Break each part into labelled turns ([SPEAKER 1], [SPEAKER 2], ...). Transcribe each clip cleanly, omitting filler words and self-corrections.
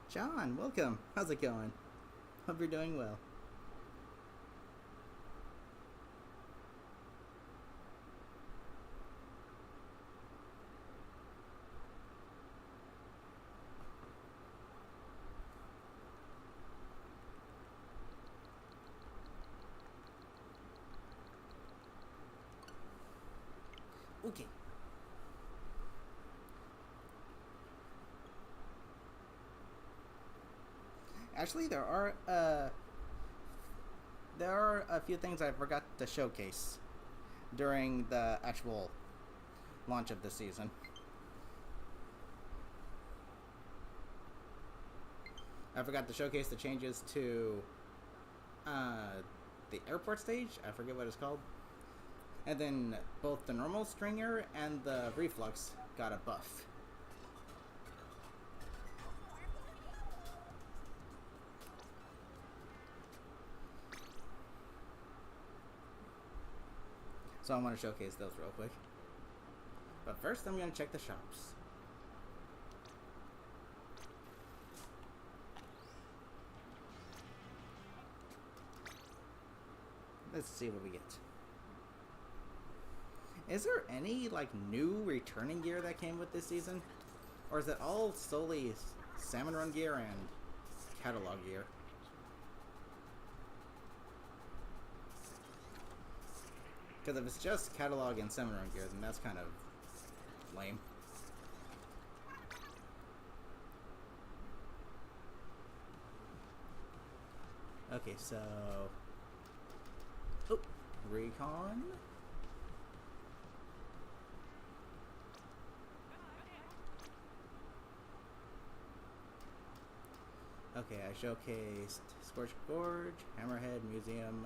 [SPEAKER 1] John, welcome. How's it going? Hope you're doing well. Okay. Actually, there are a few things I forgot to showcase during the actual launch of the season. I forgot to showcase the changes to uh, the airport stage. I forget what it's called. And then both the normal stringer and the reflux got a buff. So I want to showcase those real quick. But first, I'm going to check the shops. Let's see what we get. Is there any like new returning gear that came with this season? Or is it all solely Salmon Run gear and catalog gear? Because if it's just catalog and Salmon Run gear, then that's kind of lame. Okay, so... Oh, recon. Okay, I showcased Scorched Gorge, Hammerhead, Museum.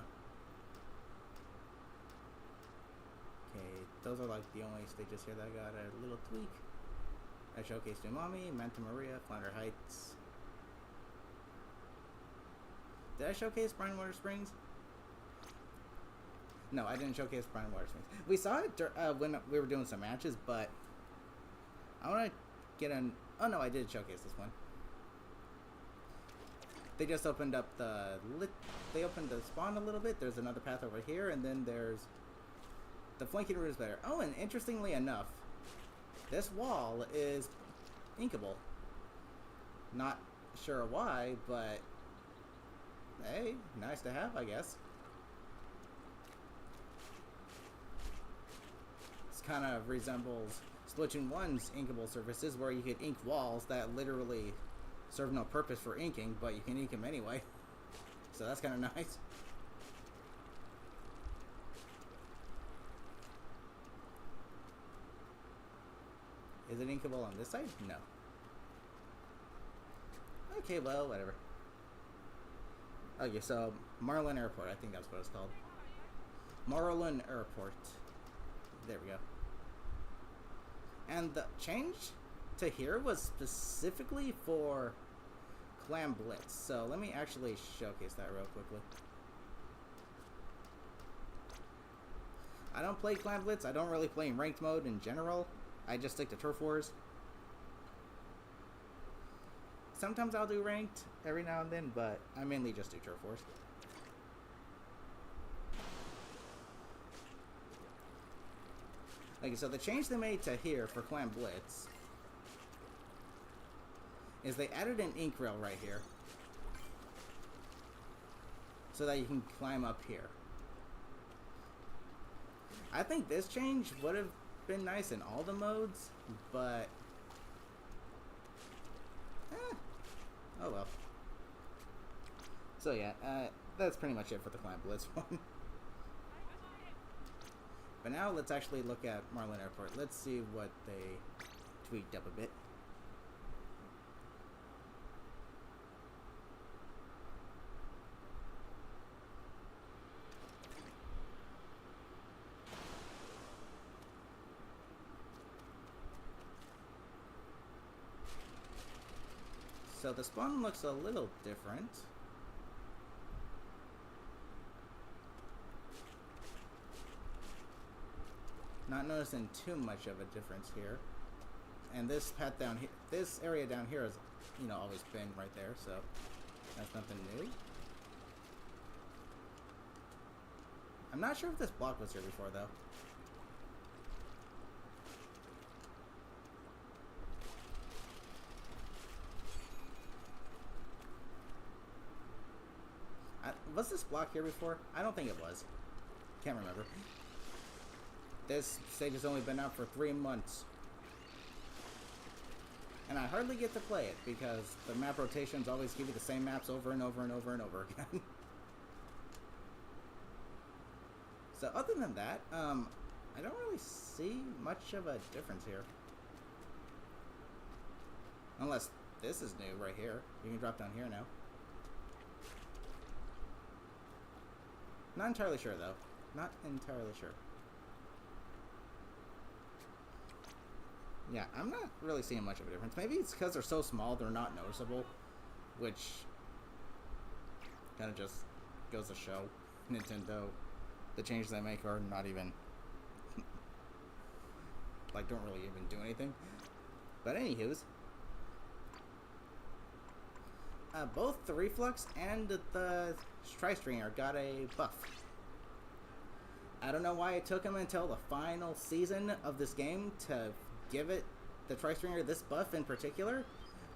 [SPEAKER 1] Okay, those are like the only stages here that I got a little tweak. I showcased Umami, Manta Maria, Flounder Heights. Did I showcase Brine Water Springs? No, I didn't showcase Brine Water Springs. We saw it when we were doing some matches, but I want to get an... Oh no, I did showcase this one. They just opened up they opened the spawn a little bit. There's another path over here, and then there's the flanking route is better. Oh, and interestingly enough, this wall is inkable. Not sure why, but hey, nice to have, I guess. This kind of resembles Splatoon 1's inkable surfaces, where you could ink walls that literally serve no purpose for inking, but you can ink them anyway. So that's kind of nice. Is it inkable on this side? No. Okay, well, whatever. Okay, so Marlin Airport, I think that's what it's called. Marlin Airport. There we go. And the change to here was specifically for Clam Blitz. So let me actually showcase that real quickly. I don't play Clam Blitz. I don't really play in ranked mode in general. I just stick to Turf Wars. Sometimes I'll do ranked every now and then, but I mainly just do Turf Wars. Okay, so the change they made to here for Clam Blitz is they added an ink rail right here so that you can climb up here. I think this change would have been nice in all the modes, but oh well. So yeah, that's pretty much it for the Climb Blitz one. But now let's actually look at Marlin Airport. Let's see what they tweaked up a bit. So the spawn looks a little different. Not noticing too much of a difference here. and this path down here, this area down here has, you know, always been right there, so that's nothing new. I'm not sure if this block was here before, though. Was this block here before? I don't think it was. Can't remember. This stage has only been out for 3 months. And I hardly get to play it because the map rotations always give you the same maps over and over and over and over again. So other than that, I don't really see much of a difference here. Unless this is new right here. You can drop down here now. Not entirely sure, though. Not entirely sure. Yeah, I'm not really seeing much of a difference. Maybe it's because they're so small, they're not noticeable. Which kind of just goes to show Nintendo, the changes they make are not even... like, don't really even do anything. But anywho's... both the Reflux and the Tri-Stringer got a buff. I don't know why it took them until the final season of this game to give it, the Tri-Stringer, this buff in particular,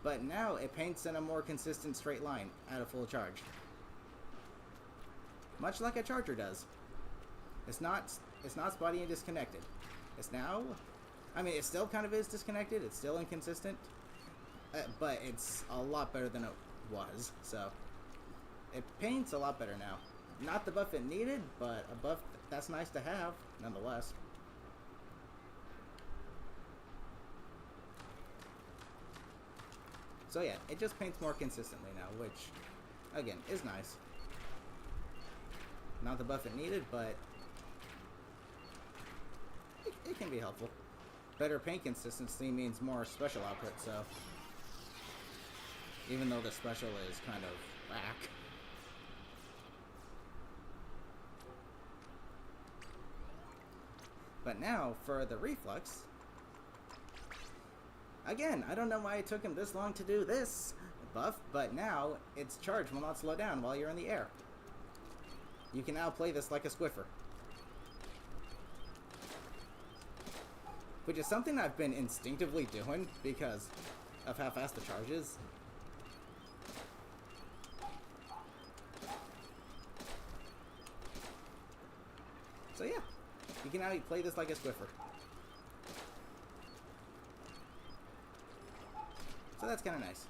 [SPEAKER 1] but now it paints in a more consistent straight line at a full charge. Much like a charger does. It's not spotty and disconnected. It's now, I mean, it still kind of is disconnected, it's still inconsistent, but it's a lot better than it was, so it paints a lot better now. Not the buff it needed, but a buff that's nice to have nonetheless. So yeah, it just paints more consistently now, which again is nice. Not the buff it needed, but it can be helpful. Better paint consistency means more special output, so even though the special is kind of whack. But now, for the Reflux, again, I don't know why it took him this long to do this buff, but now its charge will not slow down while you're in the air. You can now play this like a Squiffer. Which is something I've been instinctively doing because of how fast the charge is. So yeah, you can now play this like a Squiffer. So that's kind of nice.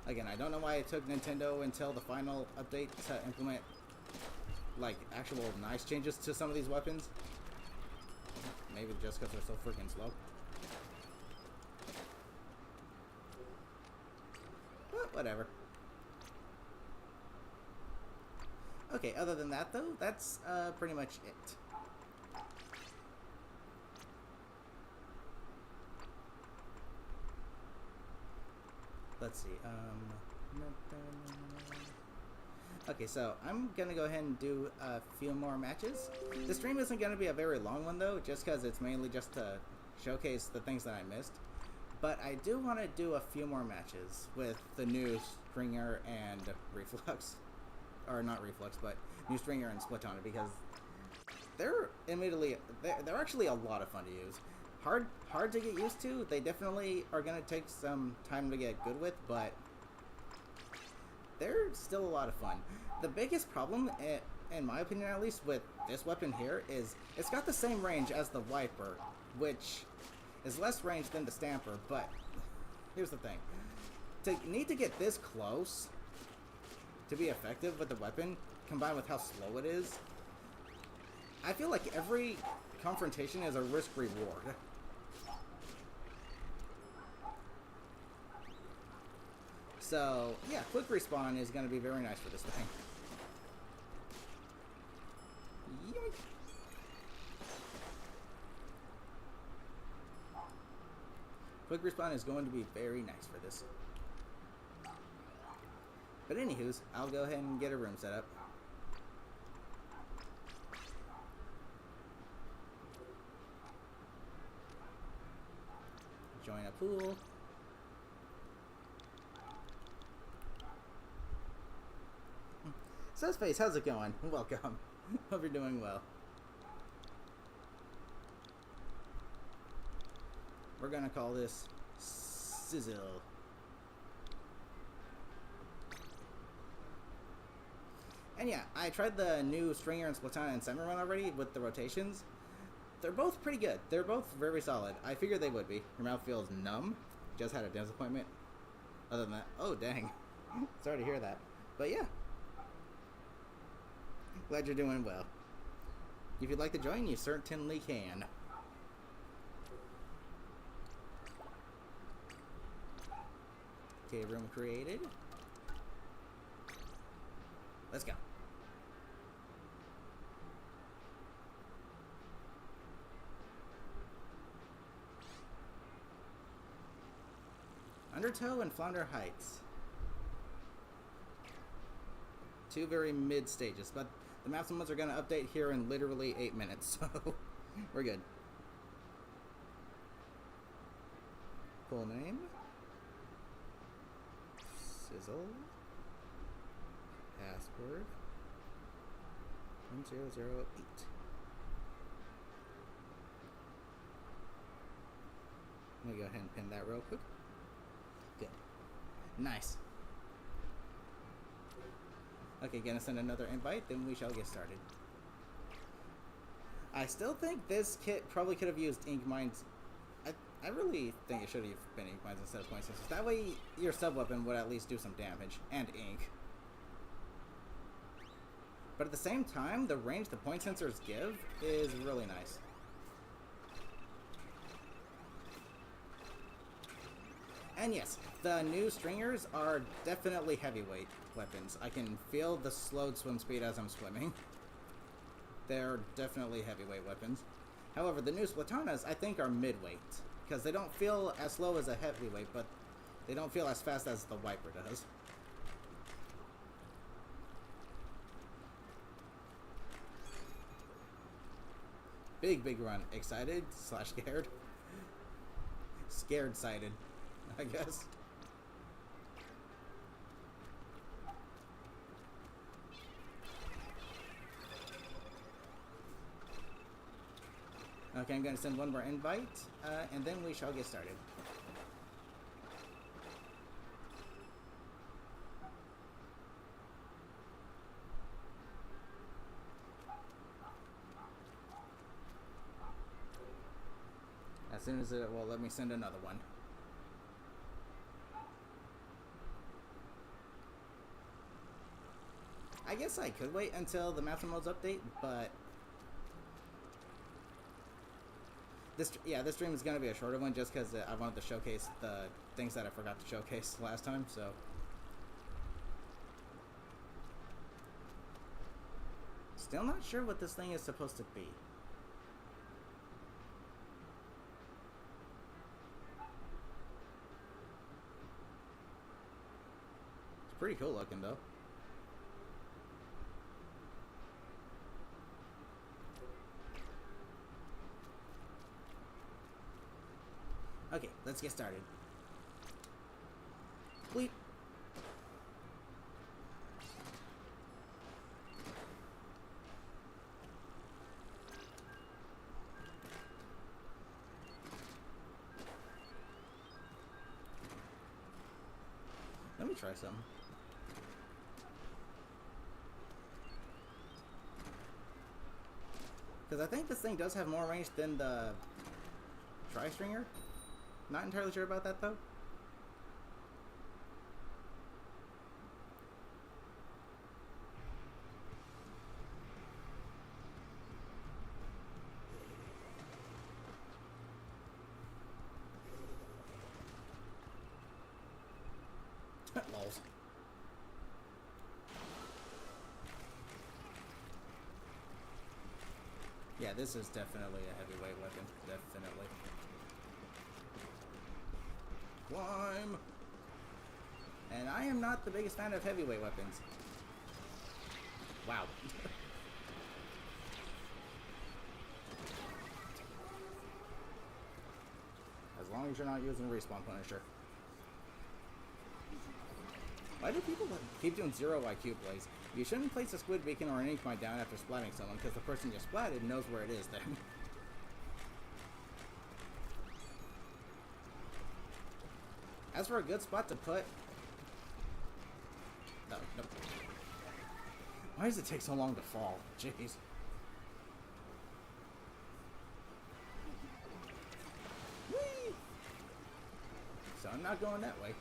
[SPEAKER 1] Again, I don't know why it took Nintendo until the final update to implement, like, actual nice changes to some of these weapons. Maybe just because they're so freaking slow. But whatever. Okay, other than that, though, that's pretty much it. Let's see, okay, so I'm gonna go ahead and do a few more matches. The stream isn't gonna be a very long one, though, just because it's mainly just to showcase the things that I missed. But I do want to do a few more matches with the new Stringer and Reflux. Or not Reflux, but new Stringer and Splatoon, because they're actually a lot of fun to use. Hard to get used to. They definitely are going to take some time to get good with, but they're still a lot of fun. The biggest problem, in my opinion at least, with this weapon here is it's got the same range as the Viper, which is less range than the Stamper, but here's the thing. To need to get this close to be effective with the weapon, combined with how slow it is, I feel like every confrontation is a risk-reward. So, yeah, quick respawn is going to be very nice for this thing. Yoink. Quick respawn is going to be very nice for this. But anywho's, I'll go ahead and get a room set up. join a pool. Sussface, how's it going? Welcome. Hope you're doing well. We're gonna call this Sizzle. And yeah, I tried the new Stringer and Splatoon and Summer run already with the rotations. They're both pretty good. They're both very solid. I figured they would be. Your mouth feels numb. Just had a disappointment. Other than that, oh dang. Sorry to hear that. But yeah. Glad you're doing well. If you'd like to join, you certainly can. Okay, room created. Let's go. Undertow and Flounder Heights. Two very mid stages, but the maps and modes are going to update here in literally 8 minutes, so we're good. Full name. Sizzle. Password. 1008. Let me go ahead and pin that real quick. Good. Nice. Okay, gonna send another invite, then we shall get started. I still think this kit probably could have used ink mines. I really think it should have been ink mines instead of point sensors. That way your sub-weapon would at least do some damage, and ink. But at the same time, the range the point sensors give is really nice. And yes, the new Stringers are definitely heavyweight weapons. I can feel the slowed swim speed as I'm swimming. They're definitely heavyweight weapons. However, the new Splatonas, I think, are midweight. Because they don't feel as slow as a heavyweight, but they don't feel as fast as the Wiper does. Big run. Excited / scared? Scared-sighted, I guess. Okay, I'm going to send one more invite, and then we shall get started. As soon as it will let me send another one. I guess I could wait until the maps and modes update, but this stream is going to be a shorter one just because I wanted to showcase the things that I forgot to showcase last time, so. Still not sure what this thing is supposed to be. It's pretty cool looking though. Okay, let's get started. Bleep. Let me try something. Because I think this thing does have more range than the Tri-Stringer. Not entirely sure about that, though. Lols. Yeah, this is definitely a heavyweight weapon. Definitely. Climb! And I am not the biggest fan of heavyweight weapons. Wow. As long long as you're not using respawn punisher. Why do people keep doing 0 IQ plays? You shouldn't place a squid beacon or an ink mine down after splatting someone, because the person you splatted knows where it is then. As for a good spot to put... No, no. Why does it take so long to fall? Jeez. Whee! So I'm not going that way.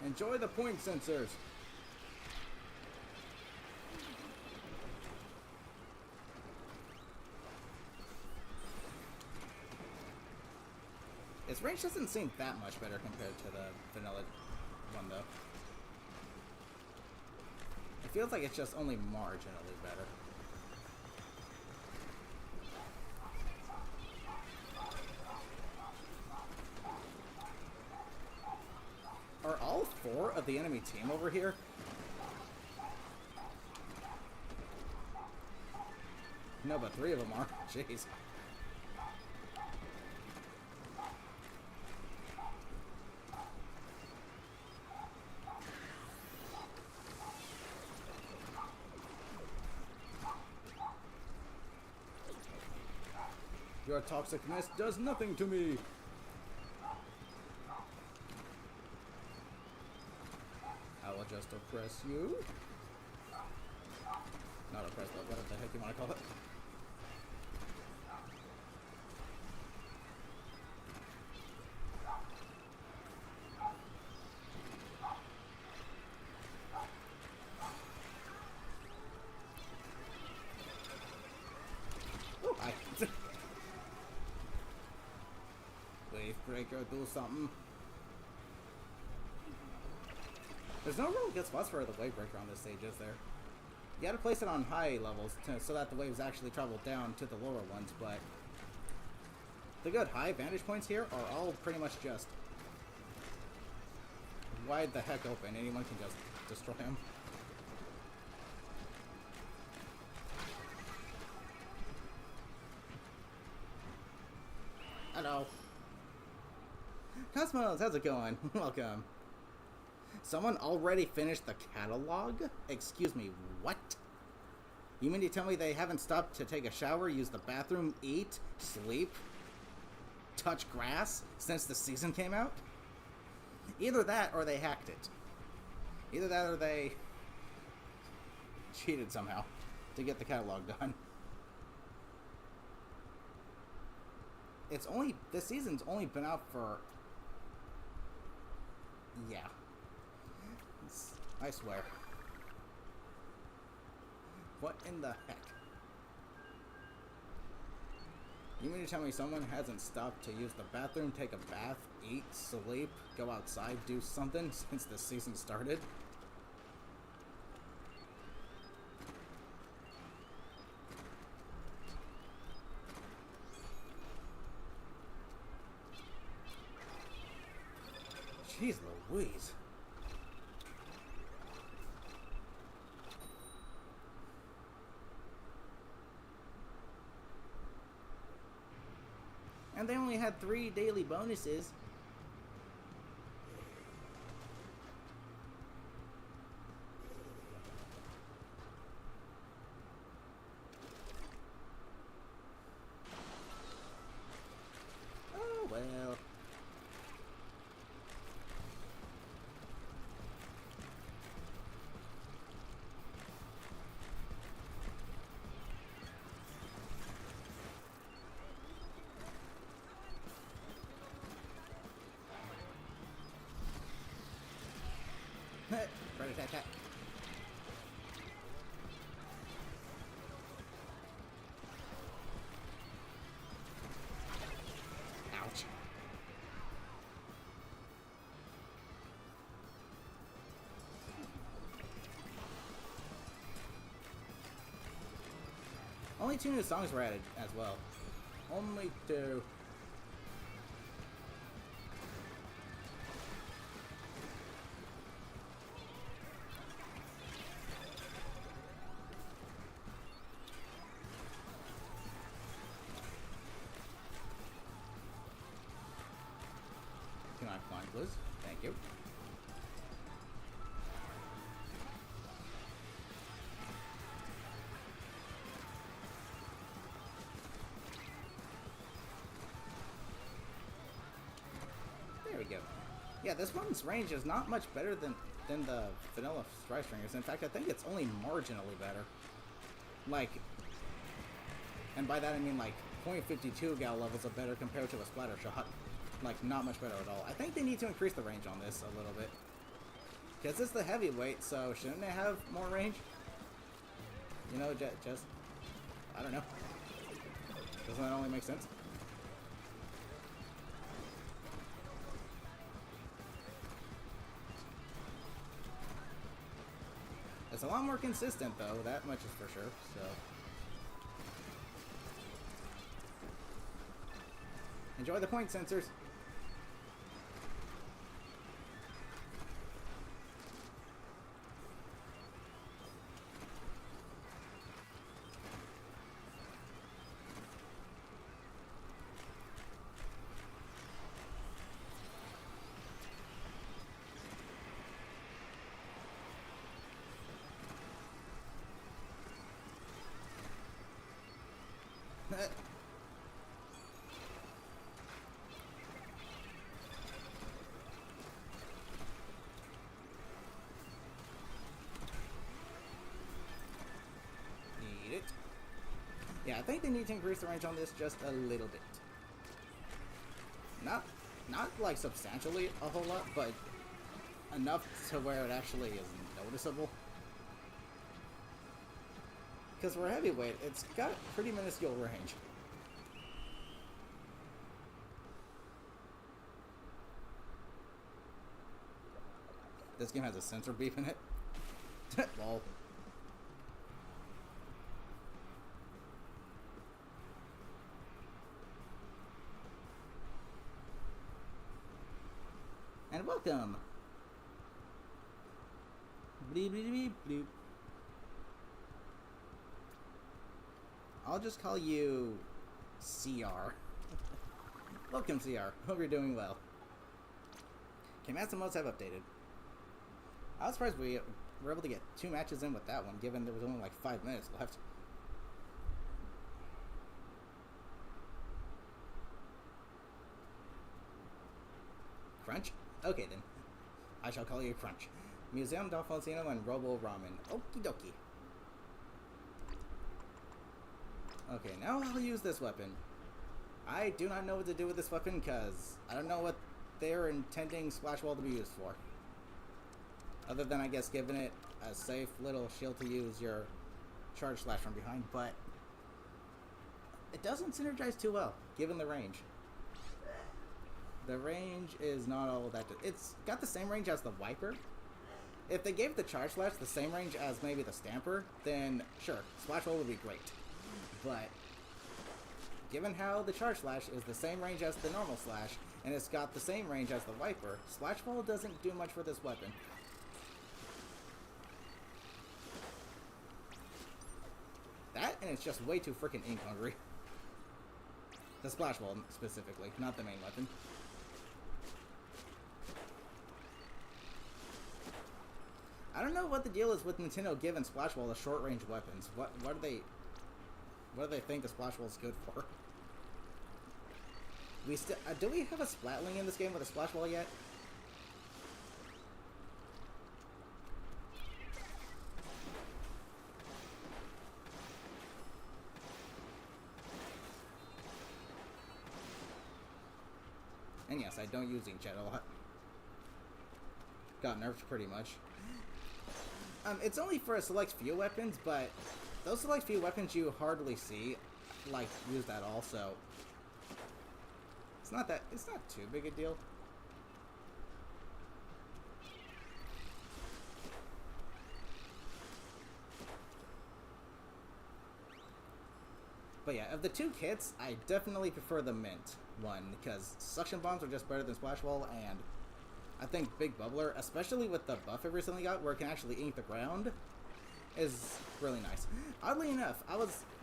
[SPEAKER 1] Enjoy the point sensors. Its range doesn't seem that much better compared to the vanilla one, though. It feels like it's just only marginally better. Are all 4 of the enemy team over here? No, but 3 of them are. Jeez. Your toxicness does nothing to me. I will just oppress you. Not oppress, but what the heck you want to call it? Oh, hi. Wave breaker, do something. There's no real good spots for the wave breaker on this stage, is there? You gotta place it on high levels so that the waves actually travel down to the lower ones, but the good high vantage points here are all pretty much just wide the heck open. Anyone can just destroy them. Hello. Cosmos, how's it going? Welcome. Someone already finished the catalog? Excuse me, what? You mean to tell me they haven't stopped to take a shower, use the bathroom, eat, sleep, touch grass since the season came out? Either that or they hacked it. Either that or they cheated somehow to get the catalog done. This season's only been out for... Yeah. I swear. What in the heck? You mean to tell me someone hasn't stopped to use the bathroom, take a bath, eat, sleep, go outside, do something since the season started? Jeez Louise. And they only had 3 daily bonuses. Oh well. Right attack. Ouch. Only 2 new songs were added as well. Only 2. blues. Thank you. There we go. Yeah, this one's range is not much better than the vanilla Strike Stringers. In fact, I think it's only marginally better. Like, and by that I mean like 0.52 gal levels of better compared to a splatter shot. Like, not much better at all. I think they need to increase the range on this a little bit. Because it's the heavyweight, so shouldn't they have more range? You know, just... I don't know. Doesn't that only make sense? It's a lot more consistent, though. That much is for sure, so... Enjoy the point sensors. Need it. Yeah, I think they need to increase the range on this just a little bit. Not like substantially a whole lot, but enough to where it actually is noticeable. Because for heavyweight, it's got pretty minuscule range. This game has a sensor beep in it. Lol. And welcome. Bleep, bleep, bleep, bleep. I'll just call you CR. Welcome, CR. Hope you're doing well. Okay, Master modes have updated. I was surprised we were able to get 2 matches in with that one, given there was only like 5 minutes left. Crunch? Okay then. I shall call you Crunch. Museum Dolphosino and Robo Ramen. Okie dokie. Okay, now I'll use this weapon. I do not know what to do with this weapon because I don't know what they're intending Splash Wall to be used for. Other than, I guess, giving it a safe little shield to use your charge slash from behind, but it doesn't synergize too well, given the range. The range is not all that... It's got the same range as the Wiper. If they gave the charge slash the same range as maybe the Stamper, then sure, Splash Wall would be great. But given how the charge slash is the same range as the normal slash, and it's got the same range as the Wiper, Splash Wall doesn't do much for this weapon. That, and it's just way too freaking ink hungry. The Splash Wall, specifically, not the main weapon. I don't know what the deal is with Nintendo giving Splash Wall the short-range weapons. What do they think the Splash Wall is good for? We still do we have a Splatling in this game with a Splash Wall yet? And yes, I don't use Inkjet a lot. Got nerfed pretty much. It's only for a select few weapons, but those select few weapons you hardly see, like, used at all, so it's not too big a deal. But yeah, of the 2 kits, I definitely prefer the Mint one, because Suction Bombs are just better than Splash Wall, and I think Big Bubbler, especially with the buff it recently got, where it can actually ink the ground, is really nice. Oddly enough,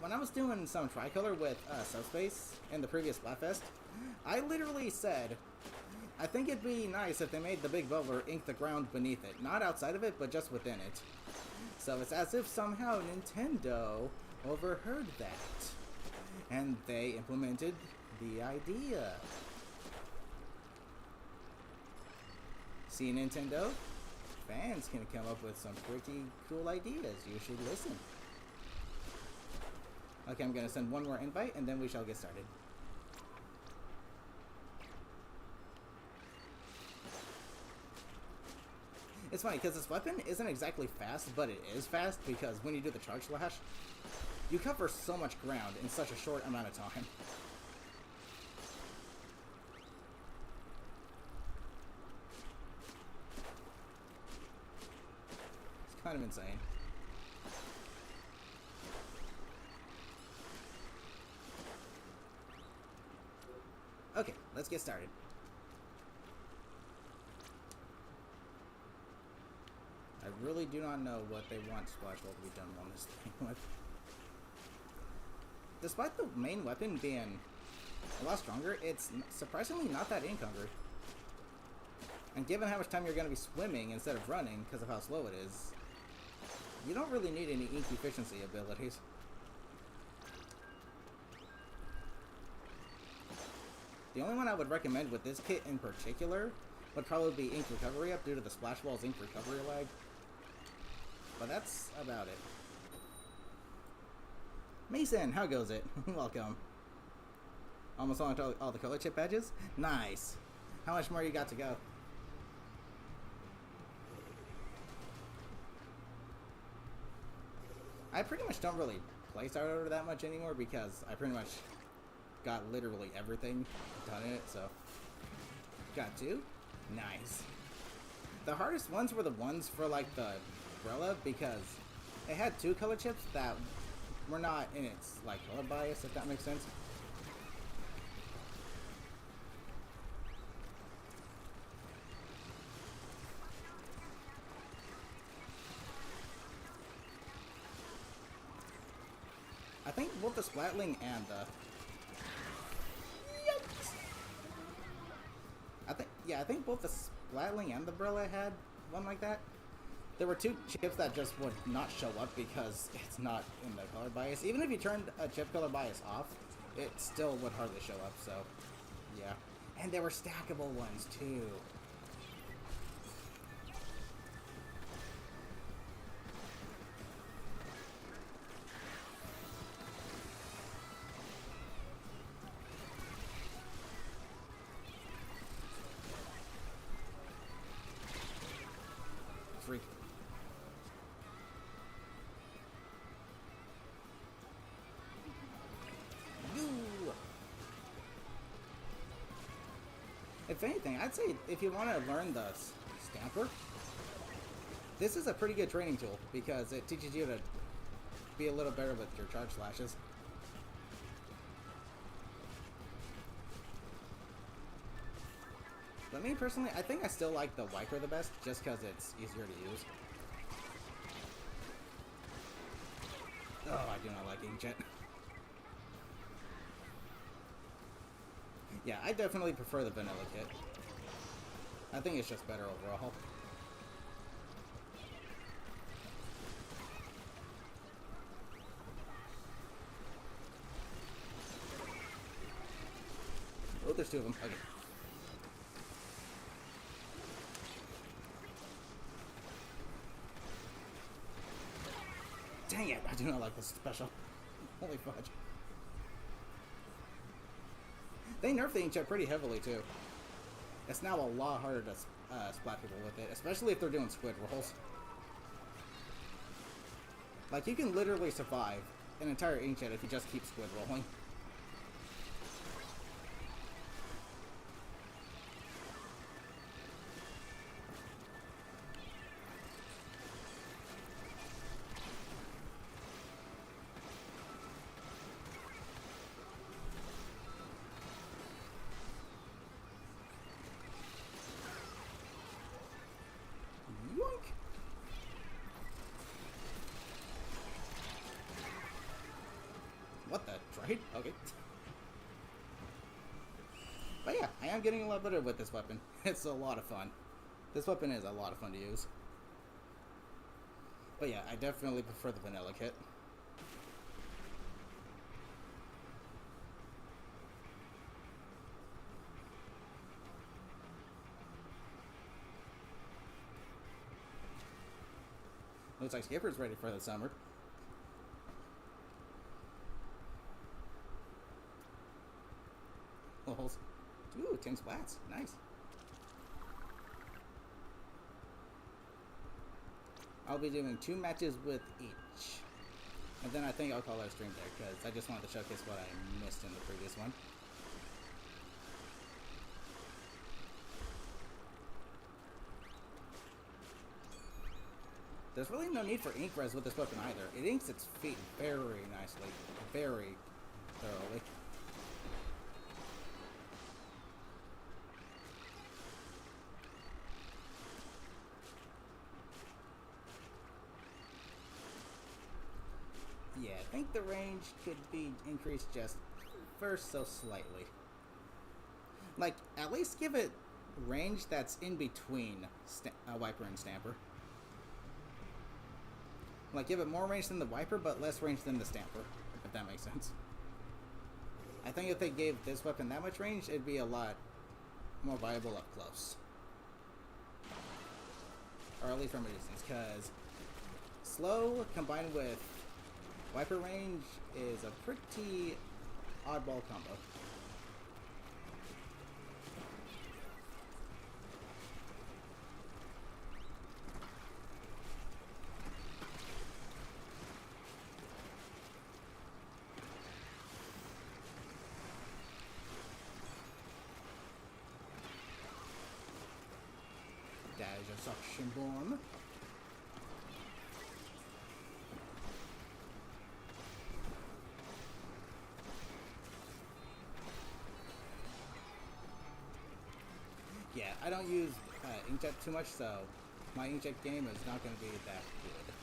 [SPEAKER 1] when I was doing some tricolor with Subspace in the previous Splatfest, I literally said, I think it'd be nice if they made the big bubble ink the ground beneath it. Not outside of it, but just within it. So it's as if somehow Nintendo overheard that. And they implemented the idea. See, Nintendo? Fans can come up with some pretty cool ideas. You should listen. Okay, I'm gonna send one more invite and then we shall get started. It's funny because this weapon isn't exactly fast, but it is fast because when you do the charge slash, you cover so much ground in such a short amount of time. It's kind of insane. Okay, let's get started. I really do not know what they want Splash Ball to be done on this thing with. Despite the main weapon being a lot stronger, it's surprisingly not that ink hungry. And given how much time you're going to be swimming instead of running because of how slow it is, you don't really need any ink efficiency abilities. The only one I would recommend with this kit in particular would probably be ink recovery up due to the Splash Ball's ink recovery lag. But that's about it. Mason, how goes it? Welcome. Almost on all the color chip badges? Nice. How much more you got to go? I pretty much don't really play Star Order that much anymore because I pretty much got literally everything done in it, so. Got two? Nice. The hardest ones were the ones for like the umbrella because it had two color chips that were not in its like color bias, if that makes sense. I think both the Splatling and the I think both the Splatling and the umbrella had one like that. There were two chips that just would not show up because it's not in the color bias. Even if you turned a chip color bias off, it still would hardly show up, so yeah. And there were stackable ones too. Freak. If anything, I'd say if you want to learn the Stamper, this is a pretty good training tool because it teaches you to be a little better with your charge slashes. But me personally, I think I still like the Wiper the best just because it's easier to use. Oh, I do not like Inkjet. Yeah, I definitely prefer the vanilla kit. I think it's just better overall. Oh, there's two of them. Okay. Dang it, I do not like this special. Holy fudge. They nerfed the Inkjet pretty heavily, too. It's now a lot harder to splat people with it, especially if they're doing squid rolls. Like, you can literally survive an entire Inkjet if you just keep squid rolling. Yoink! What the? Trade? Okay. But yeah, I am getting a lot better with this weapon. It's a lot of fun. This weapon is a lot of fun to use. But yeah, I definitely prefer the vanilla kit. Looks like Skipper's ready for the summer. Ooh, 10 splats. Nice. I'll be doing 2 matches with each. And then I think I'll call our stream there, because I just wanted to showcase what I missed in the previous one. There's really no need for ink res with this weapon either. It inks its feet very nicely. Very thoroughly. Yeah, I think the range could be increased just first so slightly. Like, at least give it range that's in between Wiper and Stamper. Like, give it more range than the Wiper, but less range than the Stamper, if that makes sense. I think if they gave this weapon that much range, it'd be a lot more viable up close. Or at least from a distance, because slow combined with Wiper range is a pretty oddball combo. There's a suction bomb. Yeah, I don't use inkjet too much, so my inkjet game is not going to be that good.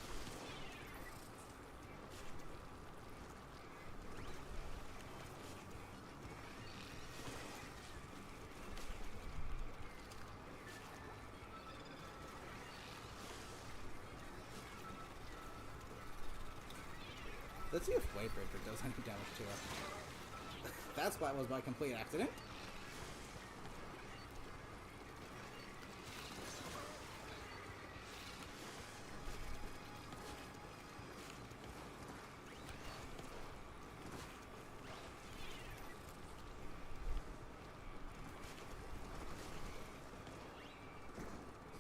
[SPEAKER 1] Let's see if Wavebreaker does any damage to us. That spot was by complete accident.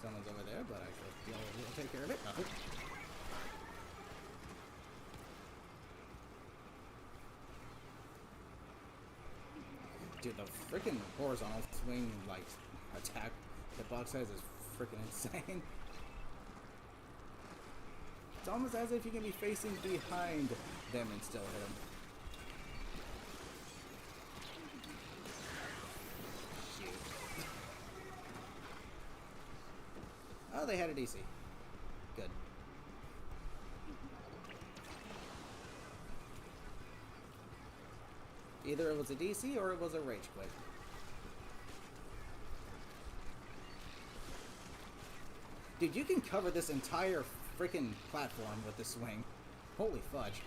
[SPEAKER 1] Someone's over there, but I should be able to take care of it. Oh. Dude, the freaking horizontal swing, like, attack, the box size is freaking insane. It's almost as if you can be facing behind them and still hit them. Shoot. Oh, they had a DC. Good. Either it was a DC or it was a rage quit. Dude, you can cover this entire freaking platform with this swing. Holy fudge.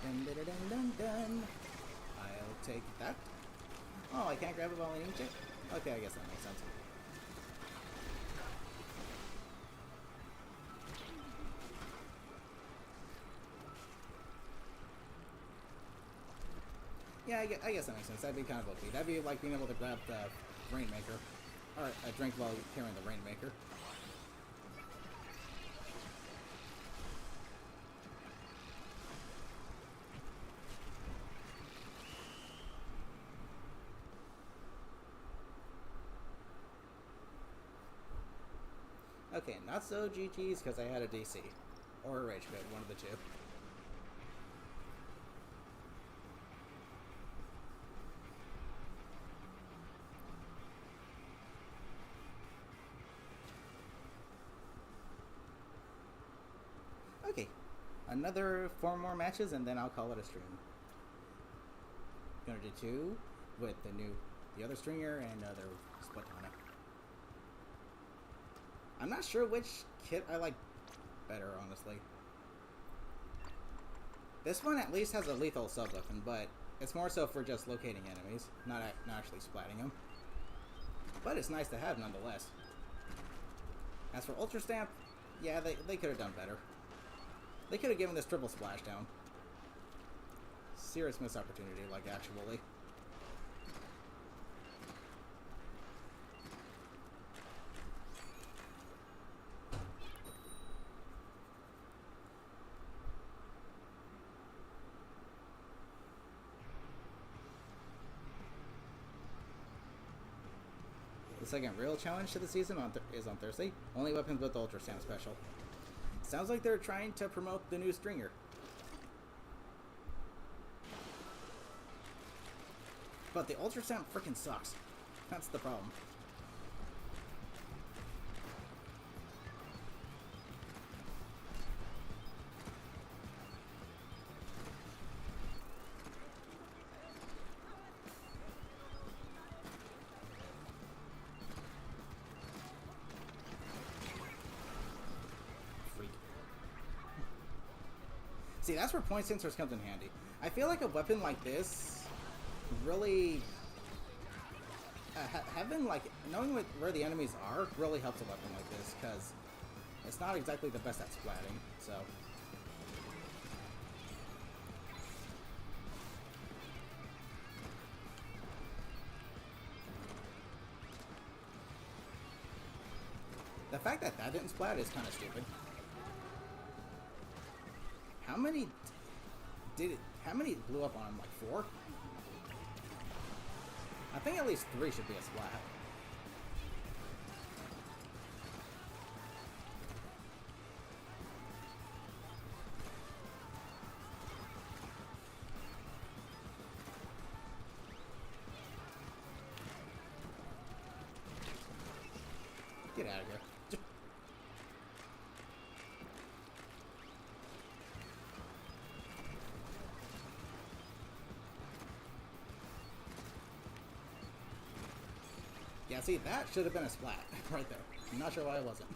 [SPEAKER 1] Dun, dun, dun, dun, dun. I'll take that. Oh, I can't grab it while I inked it? Okay, I guess that makes sense. Yeah, I guess that makes sense. That'd be kind of OP. That'd be like being able to grab the Rainmaker. Or a drink while you're carrying the Rainmaker. Okay, not so GG's because I had a DC. Or a Rage Quit, one of the two. Okay, another 4 more matches, and then I'll call it a stream. Gonna do 2 with the other stringer and another Splatoon. I'm not sure which kit I like better, honestly. This one at least has a lethal sub-weapon, but it's more so for just locating enemies, not actually splatting them. But it's nice to have nonetheless. As for Ultra Stamp, yeah, they could have done better. They could have given this triple splashdown. Serious missed opportunity, like, actually. The second real challenge to the season is on Thursday. Only weapons with Ultra Stamp special. Sounds like they're trying to promote the new stringer. But the Ultra Stamp freaking sucks. That's the problem. See, that's where point sensors comes in handy. I feel like a weapon like this really knowing where the enemies are really helps a weapon like this, because it's not exactly the best at splatting. So the fact that didn't splat is kind of stupid. How many blew up on him? Like 4? I think at least 3 should be a splat. Get out of here. Yeah, see, that should have been a splat right there. I'm not sure why it wasn't.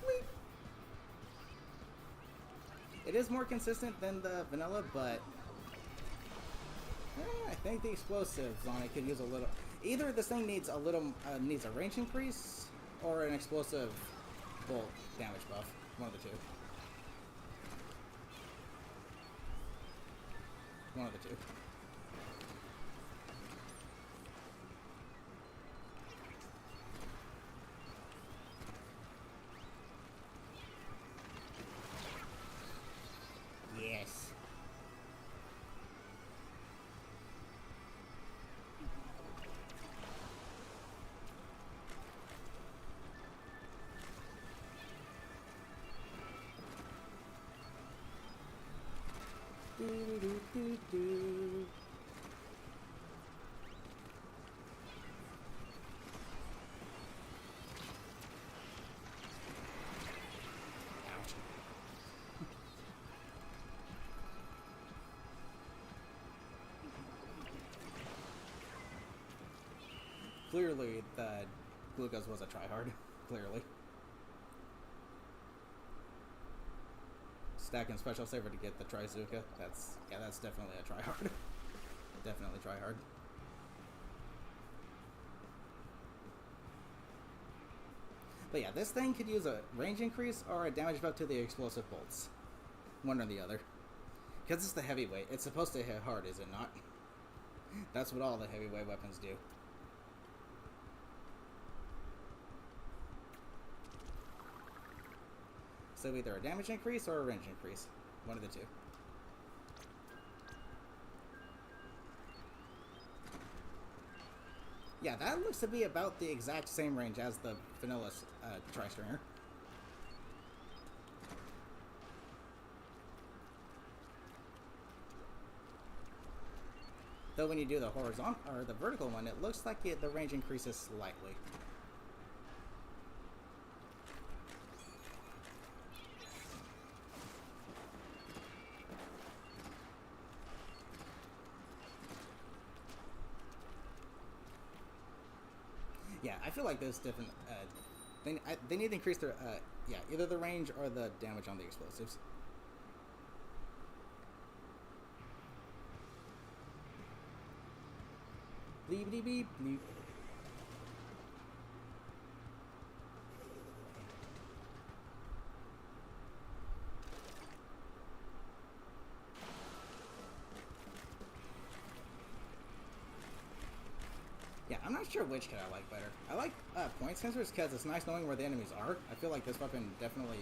[SPEAKER 1] Whee! It is more consistent than the vanilla, but I think the explosives on it could use a little. Either this thing needs needs a range increase or an explosive bolt damage buff. One of the two. One of the two. Yes. Do. Ouch. Clearly, the glucose was a tryhard. Clearly. Stacking special saver to get the Trizuka. That's definitely a tryhard. Definitely tryhard. But yeah, this thing could use a range increase or a damage buff to the explosive bolts. One or the other. Because it's the heavyweight. It's supposed to hit hard, is it not? That's what all the heavyweight weapons do. So either a damage increase or a range increase. One of the two. Yeah, that looks to be about the exact same range as the vanilla tri-stringer. Though when you do the horizontal or the vertical one, it looks like the range increases slightly. Yeah, I feel like there's different. They need to increase their yeah, either the range or the damage on the explosives. Bleep bleep bleep bleep. Yeah, I'm not sure which kit I like better. I like point sensors because it's nice knowing where the enemies are. I feel like this weapon definitely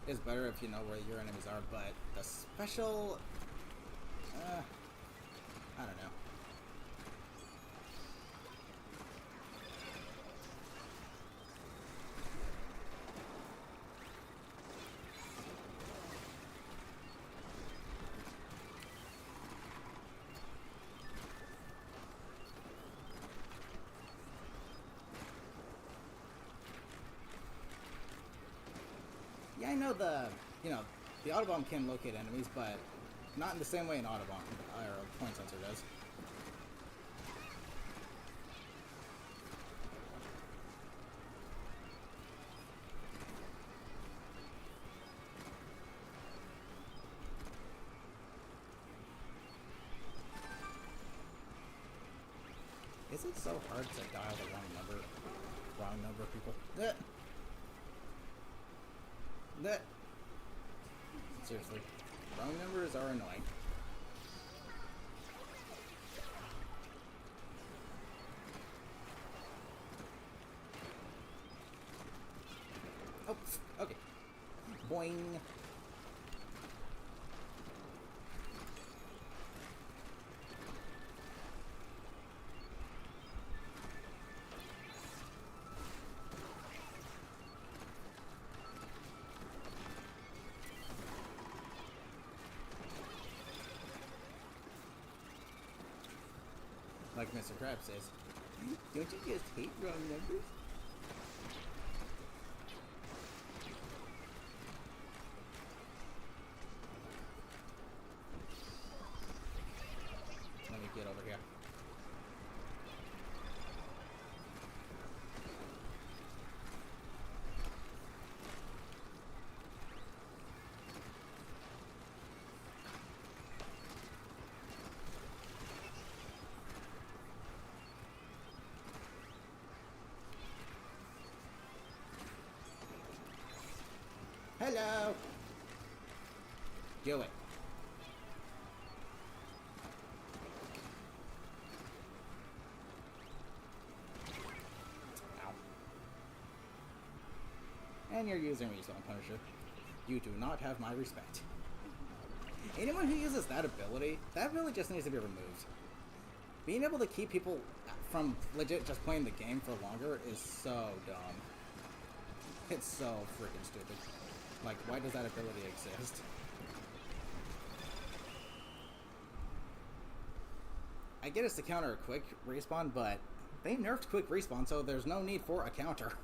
[SPEAKER 1] is better if you know where your enemies are, but the special, I don't know. Yeah, I know the Autobomb can locate enemies, but not in the same way an Autobomb or a point sensor does. Is it so hard to dial the wrong number? Wrong number, people. Seriously, wrong numbers are annoying. Oh, okay. Boing. Like Mr. Krabs says, don't you just hate wrong numbers? Let me get over here. Hello! Do it. Ow. And you're using Respawn Punisher. You do not have my respect. Anyone who uses that ability just needs to be removed. Being able to keep people from legit just playing the game for longer is so dumb. It's so freaking stupid. Like, why does that ability exist? I get it's to counter a quick respawn, but they nerfed quick respawn, so there's no need for a counter.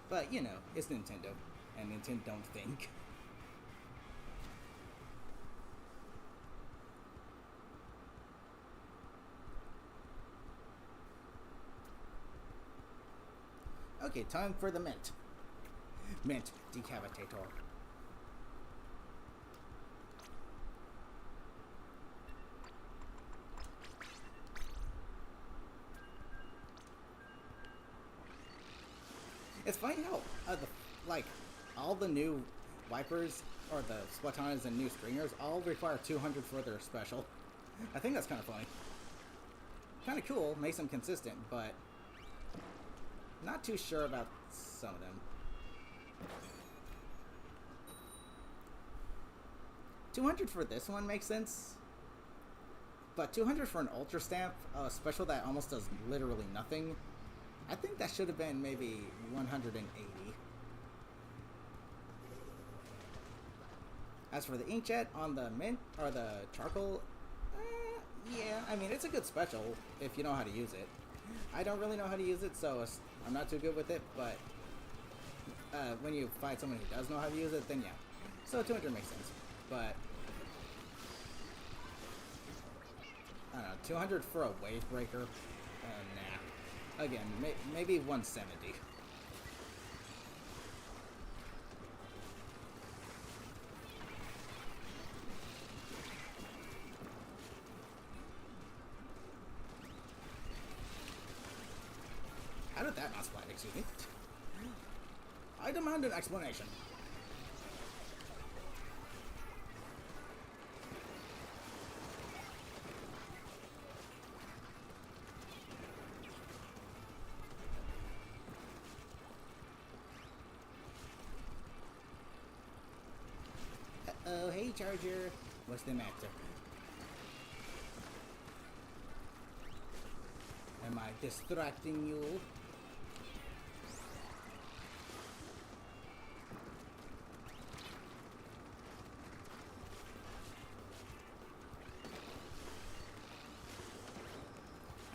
[SPEAKER 1] But, you know, it's Nintendo, and Nintendo don't think. Okay, time for the mint. Mint Decapitator. It's funny how, all the new wipers, or the Splatoons and new stringers, all require 200 for their special. I think that's kind of funny. Kind of cool, makes them consistent, but not too sure about some of them. 200 for this one makes sense, but 200 for an Ultra Stamp, a special that almost does literally nothing, I think that should have been maybe 180. As for the inkjet on the mint or the charcoal, yeah, I mean it's a good special if you know how to use it. I don't really know how to use it, so I'm not too good with it. But when you find someone who does know how to use it, then yeah. So 200 makes sense. But I don't know, 200 for a wave breaker. Nah. Again, maybe 170. How did that not splat? Excuse me. I demand an explanation. Oh, hey, Charger. What's the matter? Am I distracting you?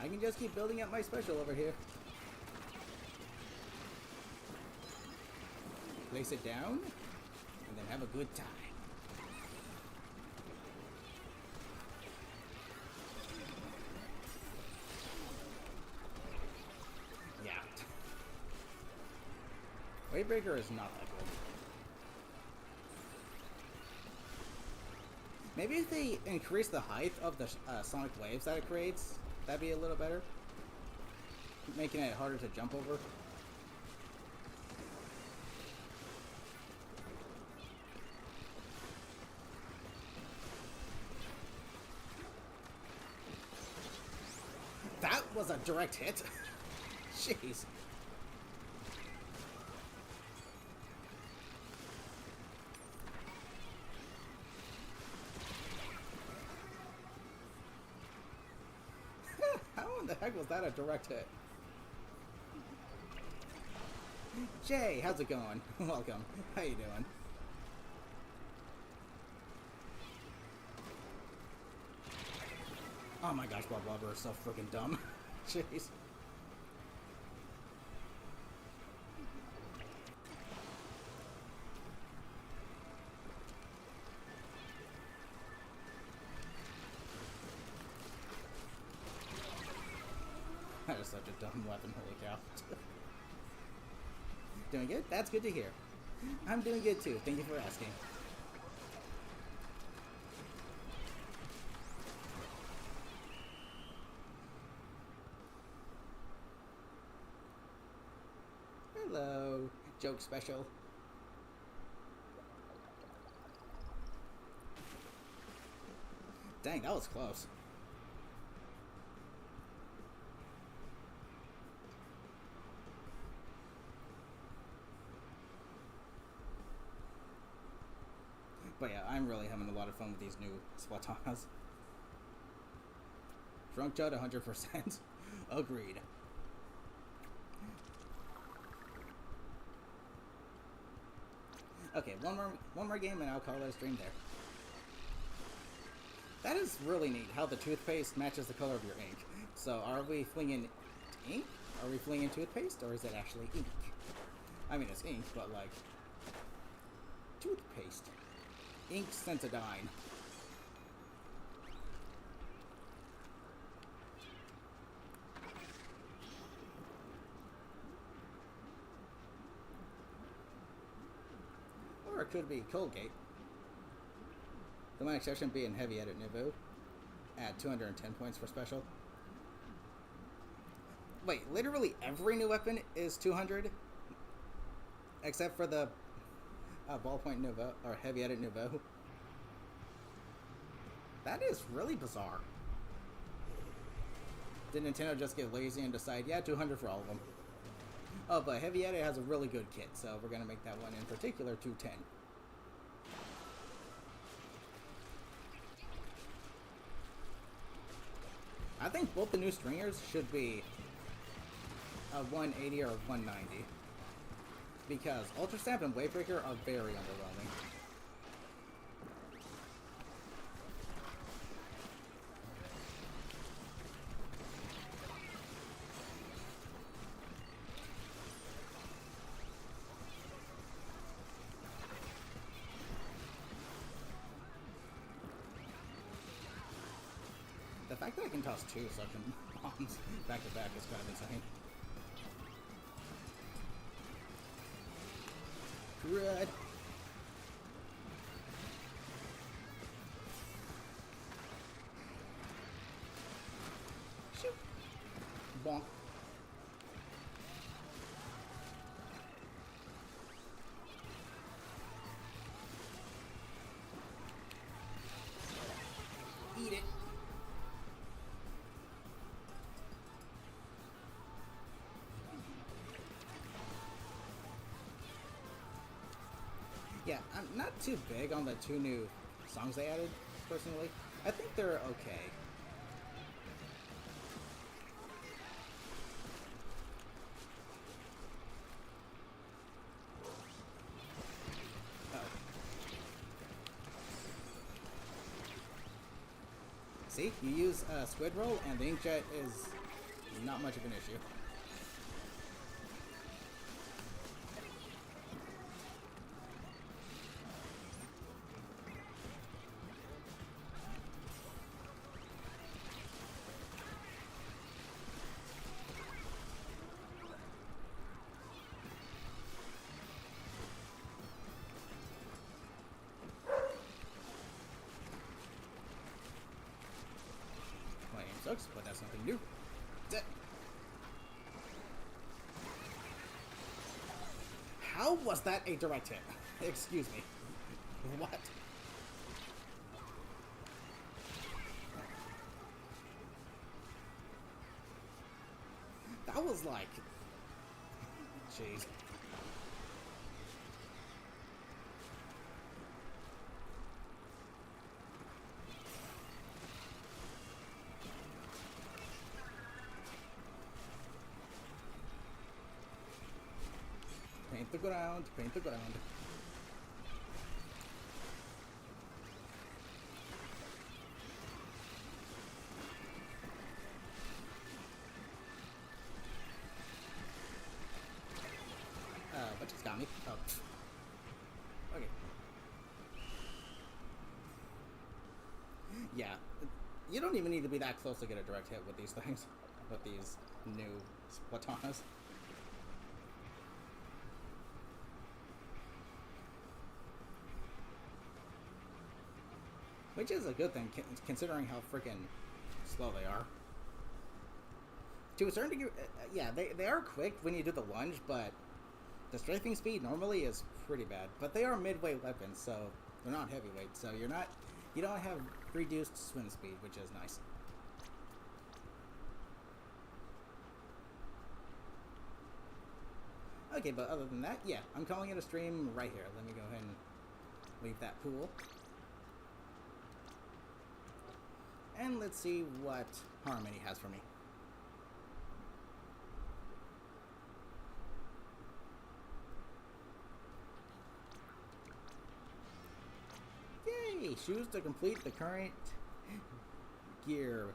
[SPEAKER 1] I can just keep building up my special over here. Place it down, and then have a good time. Yeah. Wavebreaker is not that good. Maybe if they increase the height of the sonic waves that it creates, that'd be a little better. Making it harder to jump over. That was a direct hit. Jeez. How in the heck was that a direct hit? Jay, how's it going? Welcome. How you doing? Oh my gosh, Bob Blubber is so freaking dumb. Jeez. That is such a dumb weapon, holy cow. Doing good? That's good to hear. I'm doing good too, thank you for asking. Hello, joke special. Dang, that was close. But yeah, I'm really having a lot of fun with these new Splatoons. Drunk Judd 100%. Agreed. Okay, one more game and I'll call it a stream there. That is really neat how the toothpaste matches the color of your ink. So are we flinging ink? Are we flinging toothpaste or is it actually ink? I mean it's ink, but like toothpaste. Ink Sensodyne. Or it could be Colgate. The one exception being Heavy Edit Nouveau at 210 points for special. Wait, literally every new weapon is 200? Except for the Ballpoint Nouveau, or Heavy Edit Nouveau. That is really bizarre. Did Nintendo just get lazy and decide, yeah, 200 for all of them? Oh, but Heavy Edit has a really good kit, so we're going to make that one in particular 210. I think both the new stringers should be a 180 or a 190. Because Ultra Stamp and Wavebreaker are very underwhelming. fact that I can toss 2 suction bombs back to back is kind of insane. Crud. Shoot. Bonk. Eat it. Yeah, I'm not too big on the 2 new songs they added, personally. I think they're okay. Oh. See, you use Squid Roll, and the inkjet is not much of an issue. Sucks, but that's nothing new. How was that a direct hit? Excuse me. What? That was like... Jeez. Paint the ground, paint the ground. But just got me. Oh. Okay. Yeah. You don't even need to be that close to get a direct hit with these things. With these new Splatonas. Which is a good thing, considering how freaking slow they are. To a certain degree, yeah, they are quick when you do the lunge, but the strafing speed normally is pretty bad. But they are midway weapons, so they're not heavyweight, so you don't have reduced swim speed, which is nice. Okay, but other than that, yeah, I'm calling it a stream right here. Let me go ahead and leave that pool. And let's see what Harmony has for me. Yay! Shoes to complete the current gear.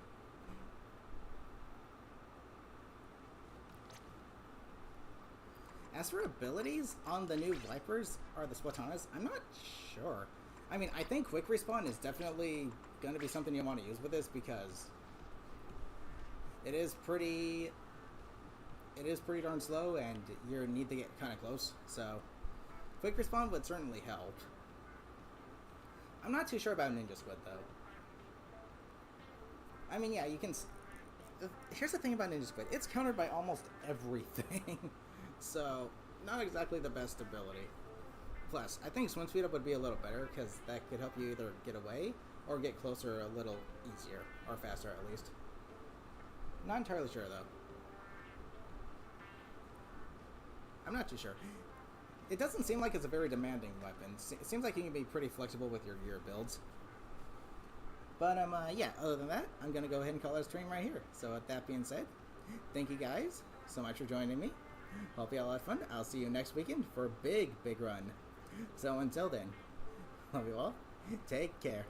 [SPEAKER 1] As for abilities on the new Vipers, or the Splatonas, I'm not sure. I mean, I think quick respawn is definitely going to be something you want to use with this because it is pretty darn slow and you need to get kind of close. So quick respawn would certainly help. I'm not too sure about Ninja Squid though. I mean, yeah, you can. Here's the thing about Ninja Squid: it's countered by almost everything, so not exactly the best ability. Plus, I think swim speed up would be a little better because that could help you either get away or get closer a little easier, or faster at least. Not entirely sure though. I'm not too sure. It doesn't seem like it's a very demanding weapon. It seems like you can be pretty flexible with your builds. But yeah, other than that, I'm gonna go ahead and call it a stream right here. So with that being said, thank you guys so much for joining me. Hope you all had fun. I'll see you next weekend for a big run. So until then, love you all. Take care.